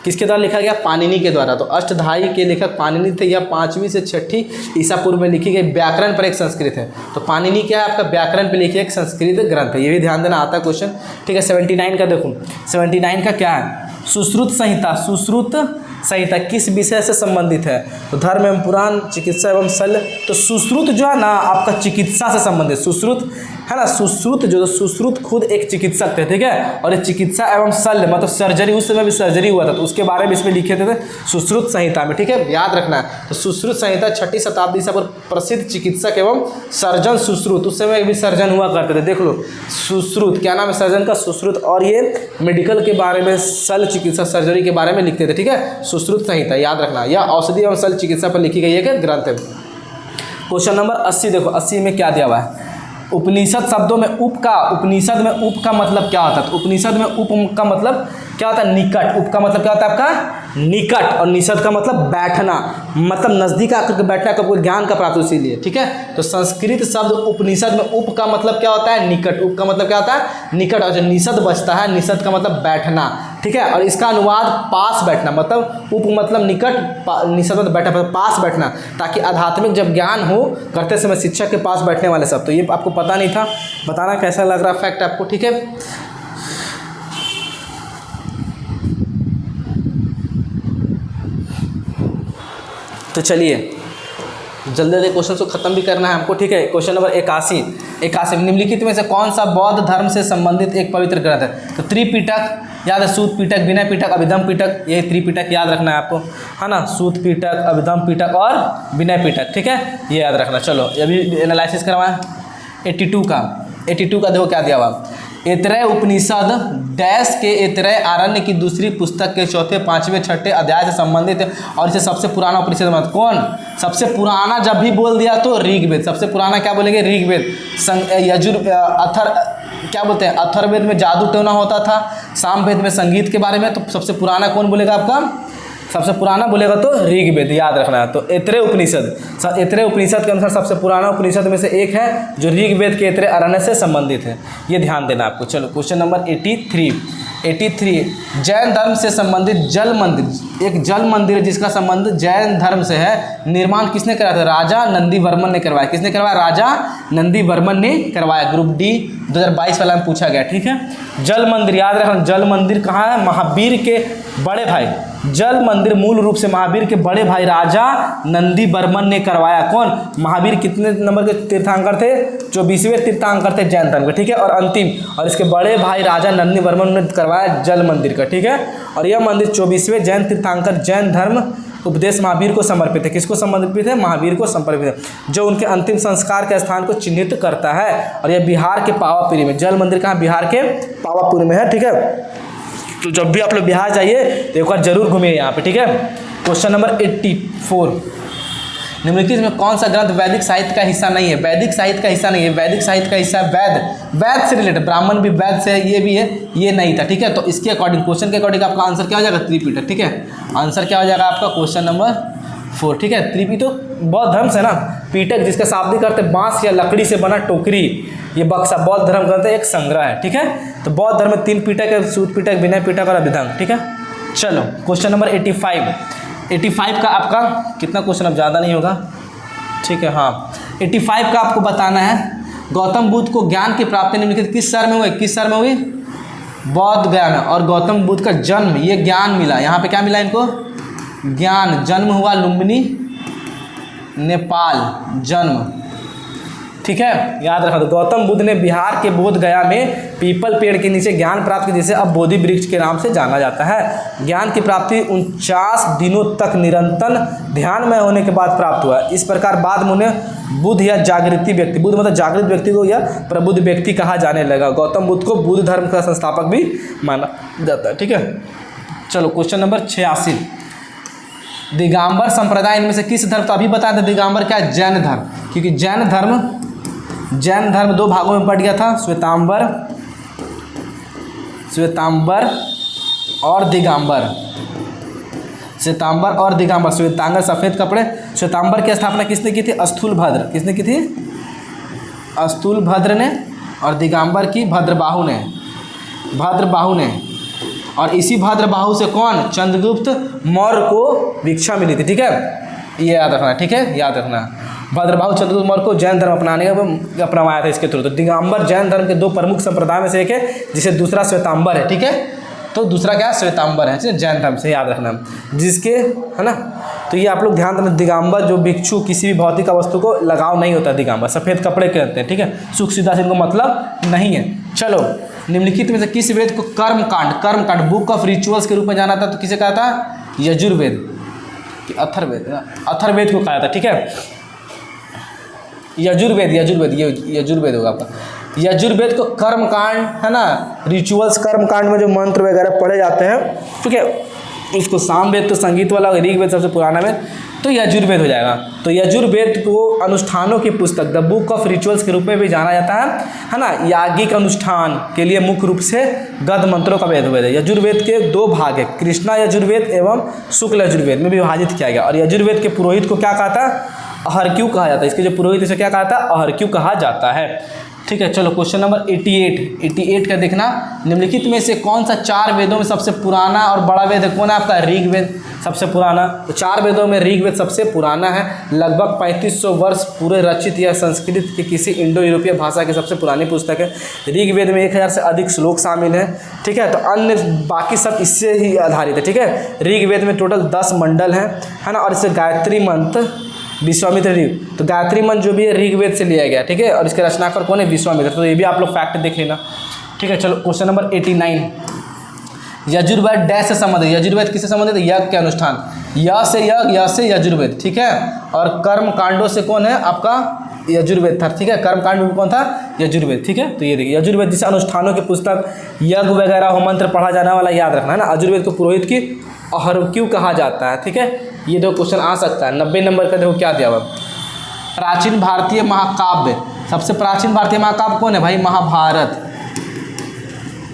किसके द्वारा लिखा गया, पाणिनि के द्वारा। तो अष्टधाई के लेखक पाणिनि थे। यह 5वीं से 6ठी ईसा पूर्व में लिखी गई व्याकरण पर एक संस्कृत है। तो पाणिनि क्या है, आपका व्याकरण पर लिखी एक संस्कृत ग्रंथ है, ये भी ध्यान देना, आता है क्वेश्चन, ठीक है। 79 का देखो, 79 का क्या है, सुश्रुत संहिता किस विषय से संबंधित है, तो धर्म एवं पुराण, चिकित्सा एवं शल्य। तो सुश्रुत जो है ना आपका चिकित्सा से संबंधित, सुश्रुत है ना, सुश्रुत खुद एक चिकित्सक थे, ठीक है। और ये चिकित्सा एवं शल्य मतलब सर्जरी, उस समय भी सर्जरी हुआ था तो उसके बारे में इसमें लिखे थे सुश्रुत संहिता में, ठीक है, याद रखना है। तो सुश्रुत संहिता 6ठी शताब्दी से प्रसिद्ध चिकित्सक एवं सर्जन सुश्रुत, उस समय भी सर्जन हुआ करते थे, देख लो सुश्रुत, क्या नाम है सर्जन का, सुश्रुत। और ये मेडिकल के बारे में, शल्य चिकित्सा सर्जरी के बारे में लिखते थे, ठीक है। सुश्रुत संहिता याद रखना, यह औषधि एवं शल्य चिकित्सा पर लिखी गई एक ग्रंथ है। क्वेश्चन नंबर 80 देखो, 80 में क्या दिया हुआ है, उपनिषद शब्दों में उपनिषद में उप का मतलब क्या होता है, तो उपनिषद में उप का मतलब क्या होता है, निकट। उप का मतलब क्या होता है आपका, निकट। और निषद का मतलब बैठना, मतलब नजदीक आकर के बैठना, का कोई ज्ञान का प्राप्त, इसीलिए, ठीक है। तो संस्कृत शब्द उपनिषद में उप का मतलब क्या होता है, निकट। उप का मतलब क्या होता है, निकट। और जो निषद बचता है, निषद का मतलब बैठना, ठीक है। और इसका अनुवाद पास बैठना, मतलब उप मतलब निकट, निषद मतलब बैठना, मतलब पास बैठना, ताकि आध्यात्मिक जब ज्ञान हो करते समय शिक्षक के पास बैठने वाले सब। तो ये आपको पता नहीं था, बताना कैसा लग रहा फैक्ट आपको, ठीक है। तो चलिए जल्दी क्वेश्चन को खत्म भी करना है हमको, ठीक है। क्वेश्चन नंबर 81 निम्नलिखित में से कौन सा बौद्ध धर्म से संबंधित एक पवित्र ग्रंथ है, तो त्रिपिटक याद है, सूत पिटक, विनय पिटक, अभिधम पिटक, ये त्रिपिटक याद रखना है आपको, है ना, सूत पिटक, अभिधम पिटक और विनय पिटक, ठीक है, ये याद रखना। चलो अभी एनालिसिस करवाएं 82 का देखो क्या दिया हुआ, ऐतरेय उपनिषद डैश के ऐतरेय आरण्य की दूसरी पुस्तक के 4, 5, 6 अध्याय से संबंधित है और इसे सबसे पुराना उपनिषद मानते। कौन सबसे पुराना, जब भी बोल दिया तो ऋग्वेद, सबसे पुराना क्या बोलेंगे, ऋग्वेद। क्या बोलते हैं, अथर्ववेद में जादू टोना होता था, सामवेद में संगीत के बारे में। तो सबसे पुराना कौन बोलेगा आपका, सबसे पुराना बोलेगा तो ऋग्वेद, याद रखना है। तो ऐतरेय उपनिषद के अनुसार सबसे पुराना उपनिषद में से एक है जो ऋग्वेद के ऐतरेय आरण्य से संबंधित है, ये ध्यान देना आपको। चलो क्वेश्चन नंबर 83 जैन धर्म से संबंधित जल मंदिर, एक जल मंदिर जिसका संबंध जैन धर्म से है, निर्माण किसने कराया था, राजा नंदीवर्मन ने करवाया। किसने करवाया, राजा नंदीवर्मन ने करवाया। ग्रुप डी 2022 वाला में पूछा गया, ठीक है। जल मंदिर याद रखना, जल मंदिर कहाँ है, महावीर के बड़े भाई, जल मंदिर मूल रूप से महावीर के बड़े भाई राजा नंदीवर्मन ने करवाया। कौन, महावीर कितने नंबर के तीर्थंकर थे, 24वें तीर्थंकर थे जैन धर्म के, ठीक है। और अंतिम, और इसके बड़े भाई राजा नंदीवर्मन ने करवाया जल मंदिर का, ठीक है। और यह मंदिर 24वें जैन तीर्थंकर जैन धर्म उपदेश महावीर को समर्पित है। किसको समर्पित है? महावीर को समर्पित है, जो उनके अंतिम संस्कार के स्थान को चिन्हित करता है। और यह बिहार के पावापुरी में, जल मंदिर कहाँ? बिहार के पावापुरी में है। ठीक है, तो जब भी आप लोग बिहार जाइए तो एक बार जरूर घूमिए यहाँ पे। ठीक है, क्वेश्चन नंबर 84, निम्नलिखित में कौन सा ग्रंथ वैदिक साहित्य का हिस्सा नहीं है? वैदिक साहित्य का हिस्सा नहीं है, वैदिक साहित्य का हिस्सा है वेद। वेद से रिलेटेड, ब्राह्मण भी वेद से है, ये भी है, ये नहीं था। ठीक है, तो इसके अकॉर्डिंग, क्वेश्चन के अकॉर्डिंग आपका आंसर क्या हो जाएगा? त्रिपिटक। ठीक है, आंसर क्या हो जाएगा आपका? Question number 4। ठीक है, त्रिपिटक बौद्ध धर्म से ना, पीटक जिसका शाब्दिक अर्थ है बांस या लकड़ी से बना टोकरी, ये बक्सा बौद्ध धर्म ग्रंथ एक संग्रह है। ठीक है, तो बौद्ध धर्म में 3 पिटक है, सूत पिटक, विनय पिटक और अभिधंग। ठीक है, चलो क्वेश्चन नंबर 85 का आपका कितना क्वेश्चन? अब ज़्यादा नहीं होगा। ठीक है, हाँ 85 का आपको बताना है, गौतम बुद्ध को ज्ञान की प्राप्ति निम्नलिखित किस शहर में हुई? किस शहर में हुई? बौद्ध गया में। और गौतम बुद्ध का जन्म, ये ज्ञान मिला, यहाँ पे क्या मिला इनको? ज्ञान। जन्म हुआ लुम्बिनी, नेपाल, जन्म। ठीक है, याद रखा। तो गौतम बुद्ध ने बिहार के बोध गया में पीपल पेड़ के नीचे ज्ञान प्राप्त की, जिसे अब बोधि वृक्ष के नाम से जाना जाता है। ज्ञान की प्राप्ति 49 दिनों तक निरंतर ध्यान में होने के बाद प्राप्त हुआ। इस प्रकार बाद में उन्हें बुद्ध या जागृति व्यक्ति, बुद्ध मतलब जागृत व्यक्ति को या प्रबुद्ध व्यक्ति कहा जाने लगा। गौतम बुद्ध को बुद्ध धर्म का संस्थापक भी माना जाता है। ठीक है, चलो क्वेश्चन नंबर 86, दिगंबर संप्रदाय इनमें से किस धर्म? तो अभी बताया था दिगंबर क्या है? जैन धर्म, क्योंकि जैन धर्म 2 भागों में बट गया था, श्वेतांबर और दिगंबर। श्वेतांबर और दिगंबर, श्वेतांबर सफ़ेद कपड़े। श्वेतांबर की स्थापना किसने की थी? स्थूलभद्र। किसने की थी? स्थूलभद्र ने। और दिगंबर की भद्रबाहु ने। और इसी भद्रबाहु से कौन? चंद्रगुप्त मौर्य को दीक्षा मिली थी। ठीक है, ये याद रखना। ठीक है, याद रखना, भद्रबाहु चंद्रगुप्त मौर्य को जैन धर्म अपनाने का अपनाया था इसके थ्रू। तो दिगंबर जैन धर्म के 2 प्रमुख संप्रदाय में से एक है, जिसे दूसरा श्वेतांबर है। ठीक है, तो दूसरा क्या? श्वेतांबर है, जैन धर्म से, याद रखना, जिसके है ना। तो ये आप लोग ध्यान देना, दिगंबर जो भिक्षु, किसी भी भौतिक वस्तु को लगाव नहीं होता, दिगंबर सफ़ेद कपड़े कहते हैं। ठीक है, सुख सुविधा से इनको मतलब नहीं है। चलो, निम्नलिखित में से किस वेद को कर्मकांड बुक ऑफ रिचुअल्स के रूप में जाना था? तो किसे कहा था? यजुर्वेद, अथर्ववेद को कहा था। ठीक है, यजुर्वेद ये यजुर्वेद होगा आपका। यजुर्वेद को कर्मकांड है ना, रिचुअल्स, कर्मकांड में जो मंत्र वगैरह पढ़े जाते हैं, ठीक है, उसको सामवेद तो संगीत वाला, ऋग्वेद सबसे पुराना में, तो यजुर्वेद हो जाएगा। तो यजुर्वेद को अनुष्ठानों की पुस्तक, द बुक ऑफ रिचुअल्स के रूप में भी जाना जाता है ना। याज्ञिक अनुष्ठान के लिए मुख्य रूप से गद्य मंत्रों का वेद है। यजुर्वेद के 2 भाग है, कृष्णा यजुर्वेद एवं शुक्ल यजुर्वेद में विभाजित किया गया। और यजुर्वेद के पुरोहित को क्या कहा था? अहर्क्यू कहा जाता है। इसके जो पुरोहित इसे क्या कहा था? अहर्क्यू कहा जाता है। ठीक है, चलो क्वेश्चन नंबर 88 का देखना, निम्नलिखित में से कौन सा 4 वेदों में सबसे पुराना और बड़ा वेद है? कौन है आपका? ऋग्वेद सबसे पुराना। तो 4 वेदों में ऋग्वेद सबसे पुराना है, लगभग 3500 वर्ष पूरे रचित या संस्कृत के किसी इंडो यूरोपीय भाषा की सबसे पुरानी पुस्तक है। ऋग्वेद में 1000 से अधिक श्लोक शामिल हैं। ठीक है, तो अन्य बाकी सब इससे ही आधारित है। ठीक है, ऋग्वेद में टोटल 10 मंडल हैं, है ना। और इससे गायत्री मंत्र विश्वामित्र ऋग, तो गायत्री मंत्र जो भी है ऋग्वेद से लिया गया। ठीक है, और इसके रचनाकार कौन है? विश्वामित्र। तो ये भी आप लोग फैक्ट देख लेना। ठीक है, चलो क्वेश्चन नंबर 89, यजुर्वेद डैश से संबंधित। यजुर्वेद किससे संबंधित? यज्ञ के अनुष्ठान, य से यज्ञ, य से यजुर्वेद। ठीक है, और कर्म कांडों से कौन है? आपका यजुर्वेद था। ठीक है, कर्म कांड में कौन था? यजुर्वेद। ठीक है, तो ये देखिए यजुर्वेद जिसे अनुष्ठानों की पुस्तक, यज्ञ वगैरह हो मंत्र पढ़ा जाने वाला, याद रखना है ना। यजुर्वेद को पुरोहित की अहर्क्यू कहा जाता है। ठीक है, ये 2 क्वेश्चन आ सकता है। 90 नंबर का देखो क्या दिया हुआ। प्राचीन भारतीय महाकाव्य, सबसे प्राचीन भारतीय महाकाव्य कौन है भाई? महाभारत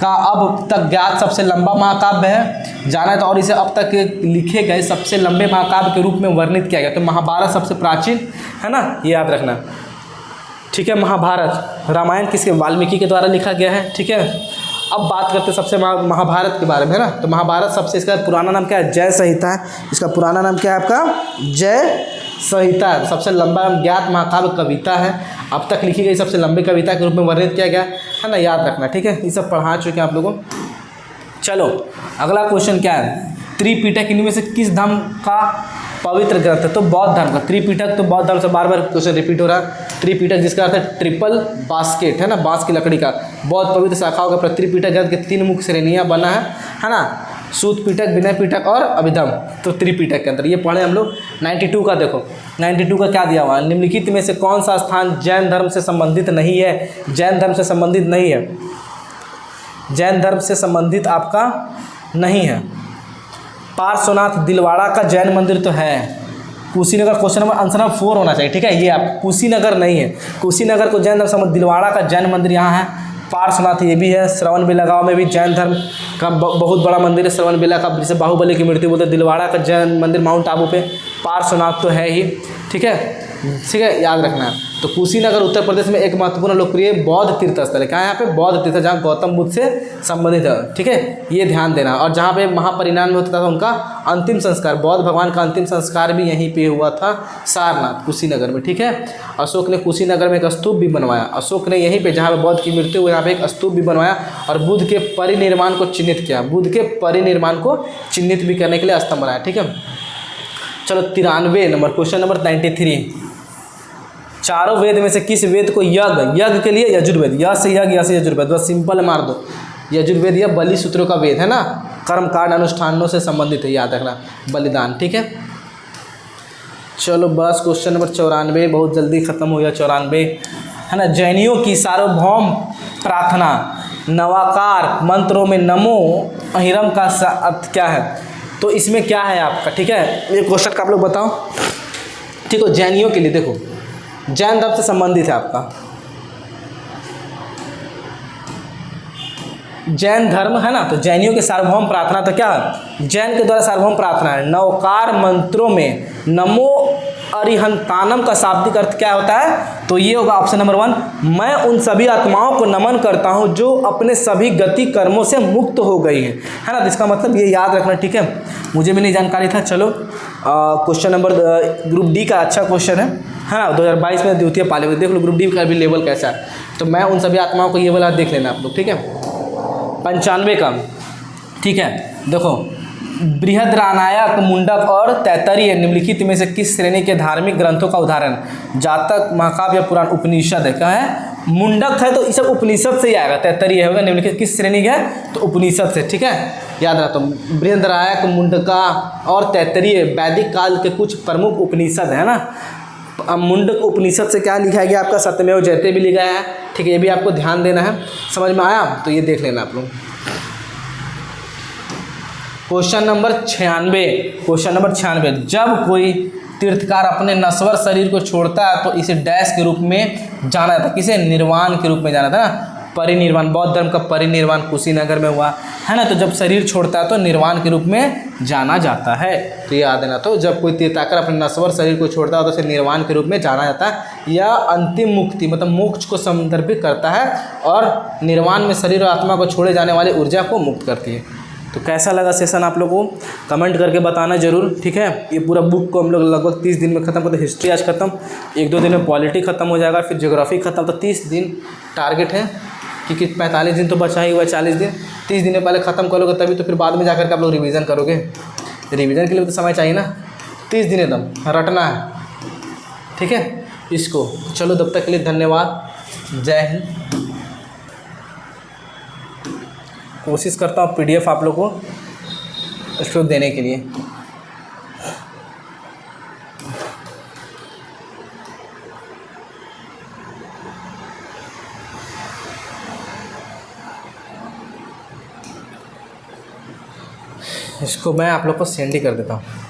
का अब तक ज्ञात सबसे लंबा महाकाव्य है, जाना था। और इसे अब तक लिखे गए सबसे लंबे महाकाव्य के रूप में वर्णित किया गया। तो महाभारत सबसे प्राचीन है ना, ये याद रखना। ठीक है, महाभारत, रामायण किसके? वाल्मीकि के द्वारा लिखा गया है। ठीक है, अब बात करते हैं सबसे महाभारत के बारे में, है ना। तो महाभारत सबसे, इसका पुराना नाम क्या है? जय संहिता है। इसका पुराना नाम क्या है आपका? जय संहिता है। सबसे लंबा ज्ञात महाकाव्य कविता है, अब तक लिखी गई सबसे लंबी कविता के रूप में वर्णित किया गया है ना, याद रखना। ठीक है, ये सब पढ़ा चुके हैं आप लोगों। चलो अगला क्वेश्चन क्या है? त्रिपिटक इनमें से किस धर्म का पवित्र ग्रंथ है? तो बौद्ध धर्म का। त्रिपिटक तो बौद्ध धर्म से बार बार क्वेश्चन रिपीट हो रहा है। त्रिपिटक जिसका अर्थ है ट्रिपल बास्केट, है ना, बांस की लकड़ी का। बौद्ध पवित्र शाखाओं का त्रिपिटक ग्रंथ के 3 मुख्य श्रेणियाँ बना है ना। सूत पीटक, विनय पीटक और अभिधम, तो त्रिपीटक के अंदर ये पढ़े हम लोग। 92 का देखो, 92 का क्या दिया हुआ है, निम्नलिखित में से कौन सा स्थान जैन धर्म से संबंधित नहीं है, जैन धर्म से संबंधित नहीं है, जैन धर्म से संबंधित आपका नहीं है। पार्श्वनाथ दिलवाड़ा का जैन मंदिर तो है, Kushinagar, question number answer number 4 होना चाहिए, ठीक है। ये आप कुशीनगर नहीं है, कुशीनगर को जैन धर्म संबंधित, दिलवाड़ा का जैन मंदिर यहाँ है। पार्श्वनाथ ये भी है, श्रवणबेला गांव में भी जैन धर्म का बहुत बड़ा मंदिर है, श्रवणबेला का, जिसे बाहुबली की मृत्यु बोलते हैं। दिलवाड़ा का जैन मंदिर माउंट आबू पे, पार्श्वनाथ तो है ही, ठीक है, ठीक है, याद रखना है। तो कुशीनगर उत्तर प्रदेश में एक महत्वपूर्ण लोकप्रिय बौद्ध तीर्थ स्थल है। क्या है यहाँ पे, बौद्ध तीर्थ, जहाँ गौतम बुद्ध से संबंधित है, ठीक है, ये ध्यान देना। और जहाँ पे महापरिनिर्वाण होता था उनका अंतिम संस्कार, बौद्ध भगवान का अंतिम संस्कार भी यहीं पे हुआ था, सारनाथ, कुशीनगर में, ठीक है। अशोक ने कुशीनगर में एक स्तूप भी बनवाया, अशोक ने यहीं पे जहाँ पे बौद्ध की मृत्यु हुई यहाँ पे एक स्तूप भी बनवाया और बुद्ध के परिनिर्वाण को चिन्हित किया, बुद्ध के परिनिर्वाण को चिन्हित भी करने के लिए स्तंभ बनाया, ठीक है। चलो 93 नंबर, क्वेश्चन नंबर 93, चारों वेद में से किस वेद को यज्ञ के लिए यजुर्वेद, य से यज्ञ, य से यजुर्वेद, बस सिंपल मार दो। यजुर्वेद यह बलि सूत्रों का वेद है ना, कर्म कांड अनुष्ठानों से संबंधित है, याद रखना, बलिदान, ठीक है। चलो बस क्वेश्चन नंबर 94 बहुत जल्दी खत्म हो गया, 94 है ना। जैनियों की सार्वभौम प्रार्थना नवाकार मंत्रों में नमो अहिरम का अर्थ क्या है, तो इसमें क्या है आपका, ठीक है, ये क्वेश्चन का आप लोग बताओ, ठीक है। जैनियों के लिए देखो, जैन धर्म से संबंधित है आपका, जैन धर्म है ना, तो जैनियों के सार्वभौम प्रार्थना तो क्या है, जैन के द्वारा सार्वभौम प्रार्थना है। नवकार मंत्रों में नमो अरिहंतानम का शाब्दिक अर्थ क्या होता है, तो ये होगा ऑप्शन नंबर 1, मैं उन सभी आत्माओं को नमन करता हूं जो अपने सभी गति कर्मों से मुक्त हो गई हैं, है ना। इसका मतलब ये याद रखना, ठीक है, मुझे भी नहीं जानकारी था। चलो क्वेश्चन नंबर ग्रुप डी का अच्छा क्वेश्चन है ना, 2022 में द्वितीय पाली में, देख लो ग्रुप डी का भी लेवल कैसा है। तो मैं उन सभी आत्माओं को ये वाला देख लेना आप लोग, ठीक है। 95 का, ठीक है, देखो, बृहद्रानायक, मुंडक और तैत्तरीय निम्नलिखित में से किस श्रेणी के धार्मिक ग्रंथों का उदाहरण, जातक, महाकाव्य या पुराण, उपनिषद है। क्या है, मुंडक है तो इस सब उपनिषद से ही आएगा, तैत्तरीय होगा, निम्नलिखित किस श्रेणी का है, तो उपनिषद से, ठीक है, याद रखो। तो बृहद्रानायक, मुंडका और तैत्तरीय वैदिक काल के कुछ प्रमुख उपनिषद है ना। मुंडक उपनिषद से क्या लिखा गया आपका, सत्यमेव जयते भी लिखा है, ठीक है, ये भी आपको ध्यान देना है, समझ में आया, तो ये देख लेना आप लोग। क्वेश्चन नंबर 96, क्वेश्चन नंबर 96, जब कोई तीर्थकार अपने नश्वर शरीर को छोड़ता है तो इसे डैश के रूप में जाना जाता है, किसे, निर्वाण के रूप में जाना था ना, परिनिर्वाण, बौद्ध धर्म का परिनिर्वाण कुशीनगर में हुआ है ना। तो जब शरीर छोड़ता है तो निर्वाण के रूप में जाना जाता है, तो ये याद देना। तो जब कोई तीर्थकर अपने नश्वर शरीर को छोड़ता है तो उसे निर्वाण के रूप में जाना जाता है। यह अंतिम मुक्ति मतलब मोक्ष को संदर्भित करता है और निर्वाण में शरीर और आत्मा को छोड़े जाने वाली ऊर्जा को मुक्त करती है। तो कैसा लगा सेशन आप लोगों को कमेंट करके बताना जरूर, ठीक है। ये पूरा बुक को हम लोग लगभग 30 दिन में ख़त्म करते हैं। हिस्ट्री आज ख़त्म, 1-2 दिन में पॉलिटी ख़त्म हो जाएगा, फिर ज्योग्राफी ख़त्म, तो 30 दिन टारगेट है, क्योंकि 45 दिन तो बचा ही हुआ है, 40 दिन, 30 दिन में पहले ख़त्म करोगे तभी तो फिर बाद में जाकर के आप लोग रिवीजन करोगे। रिवीजन के लिए तो समय चाहिए ना, 30 दिन एकदम रटना है, ठीक है इसको। चलो तब तक के लिए धन्यवाद, जय हिंद। कोशिश करता हूँ PDF आप लोग को उसको देने के लिए। इसको मैं आप लोग को सेंड ही कर देता हूँ।